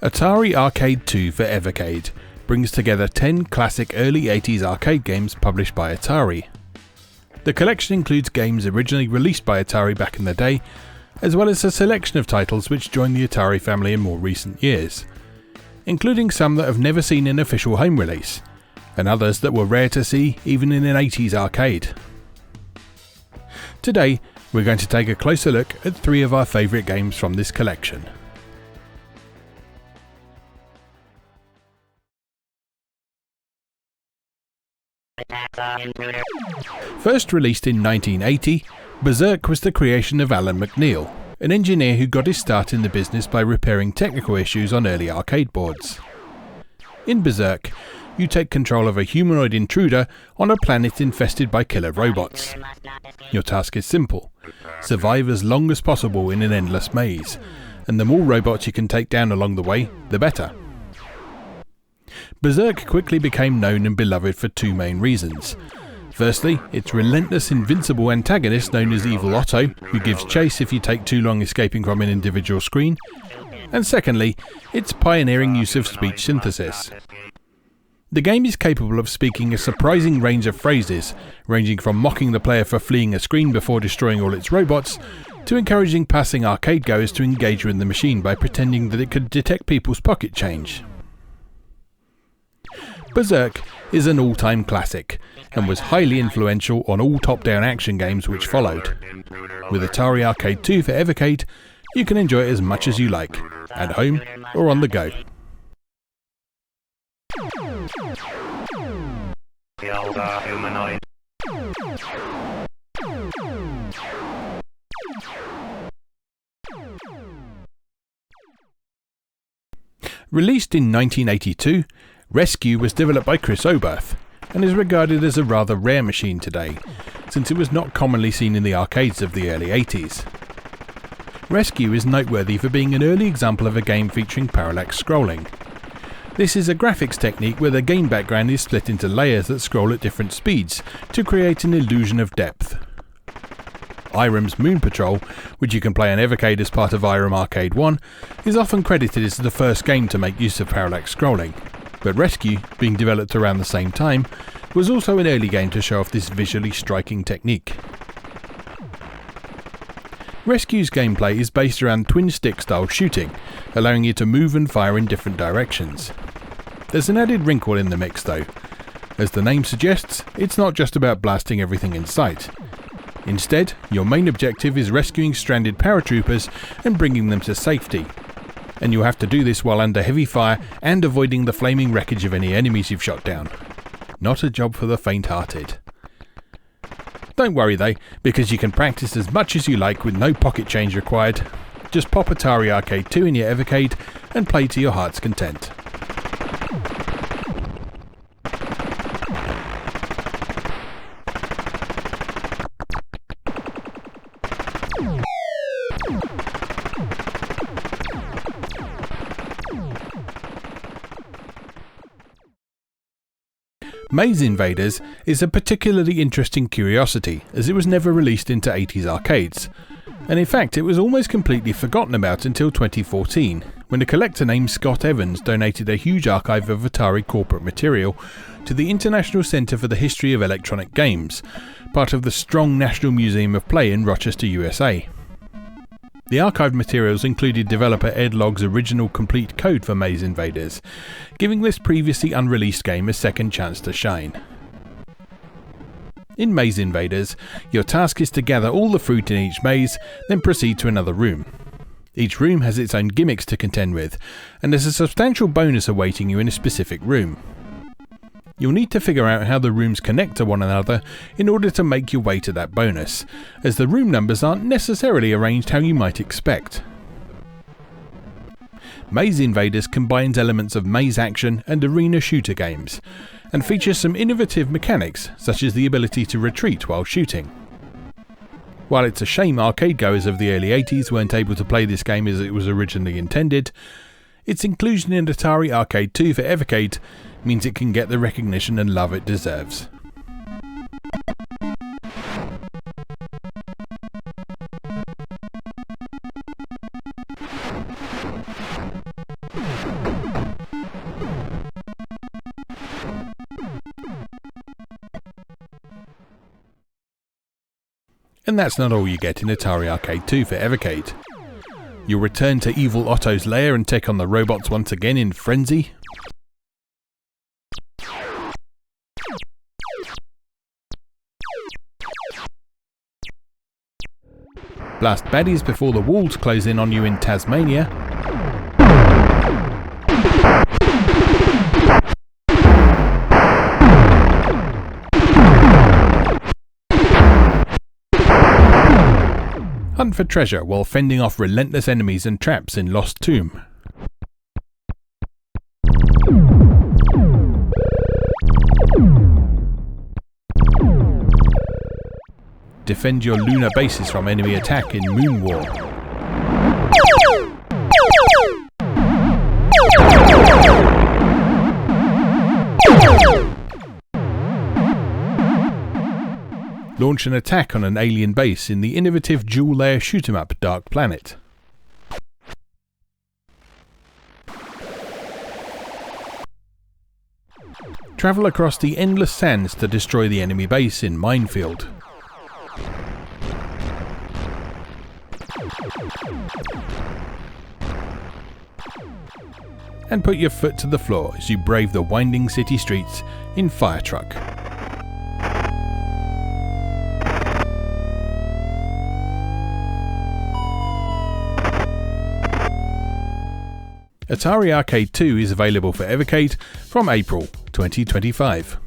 Atari Arcade 2 for Evercade brings together 10 classic early 80s arcade games published by Atari. The collection includes games originally released by Atari back in the day, as well as a selection of titles which joined the Atari family in more recent years, including some that have never seen an official home release, and others that were rare to see even in an 80s arcade. Today, we're going to take a closer look at 3 of our favourite games from this collection. First released in 1980, Berserk was the creation of Alan McNeil, an engineer who got his start in the business by repairing technical issues on early arcade boards. In Berserk, you take control of a humanoid intruder on a planet infested by killer robots. Your task is simple: survive as long as possible in an endless maze, and the more robots you can take down along the way, the better. Berserk quickly became known and beloved for 2 main reasons. Firstly, its relentless invincible antagonist known as Evil Otto, who gives chase if you take too long escaping from an individual screen, and secondly, its pioneering use of speech synthesis. The game is capable of speaking a surprising range of phrases, ranging from mocking the player for fleeing a screen before destroying all its robots, to encouraging passing arcade goers to engage with the machine by pretending that it could detect people's pocket change. Berserk is an all-time classic, and was highly influential on all top-down action games which followed. With Atari Arcade 2 for Evercade, you can enjoy it as much as you like, at home or on the go. Released in 1982, Rescue was developed by Chris Oberth, and is regarded as a rather rare machine today, since it was not commonly seen in the arcades of the early 80s. Rescue is noteworthy for being an early example of a game featuring parallax scrolling. This is a graphics technique where the game background is split into layers that scroll at different speeds to create an illusion of depth. Irem's Moon Patrol, which you can play on Evercade as part of Irem Arcade 1, is often credited as the first game to make use of parallax scrolling, but Rescue, being developed around the same time, was also an early game to show off this visually striking technique. Rescue's gameplay is based around twin-stick style shooting, allowing you to move and fire in different directions. There's an added wrinkle in the mix though. As the name suggests, it's not just about blasting everything in sight. Instead, your main objective is rescuing stranded paratroopers and bringing them to safety. And you'll have to do this while under heavy fire and avoiding the flaming wreckage of any enemies you've shot down. Not a job for the faint-hearted. Don't worry though, because you can practice as much as you like with no pocket change required. Just pop Atari Arcade 2 in your Evercade and play to your heart's content. Maze Invaders is a particularly interesting curiosity, as it was never released into 80s arcades, and in fact it was almost completely forgotten about until 2014, when a collector named Scott Evans donated a huge archive of Atari corporate material to the International Centre for the History of Electronic Games, part of the Strong National Museum of Play in Rochester, USA. The archived materials included developer Ed Logg's original complete code for Maze Invaders, giving this previously unreleased game a second chance to shine. In Maze Invaders, your task is to gather all the fruit in each maze, then proceed to another room. Each room has its own gimmicks to contend with, and there's a substantial bonus awaiting you in a specific room. You'll need to figure out how the rooms connect to one another in order to make your way to that bonus, as the room numbers aren't necessarily arranged how you might expect. Maze Invaders combines elements of maze action and arena shooter games, and features some innovative mechanics such as the ability to retreat while shooting. While it's a shame arcade goers of the early 80s weren't able to play this game as it was originally intended, its inclusion in Atari Arcade 2 for Evercade means it can get the recognition and love it deserves. And that's not all you get in Atari Arcade 2 for Evercade. You'll return to Evil Otto's lair and take on the robots once again in Frenzy. Blast baddies before the walls close in on you in Tazz-Mania. Hunt for treasure while fending off relentless enemies and traps in Lost Tomb. Defend your lunar bases from enemy attack in Moon War. Launch an attack on an alien base in the innovative dual-layer shoot-'em-up Dark Planet. Travel across the endless sands to destroy the enemy base in Minefield. And put your foot to the floor as you brave the winding city streets in Fire Truck. Atari Arcade 2 is available for Evercade from April 2025.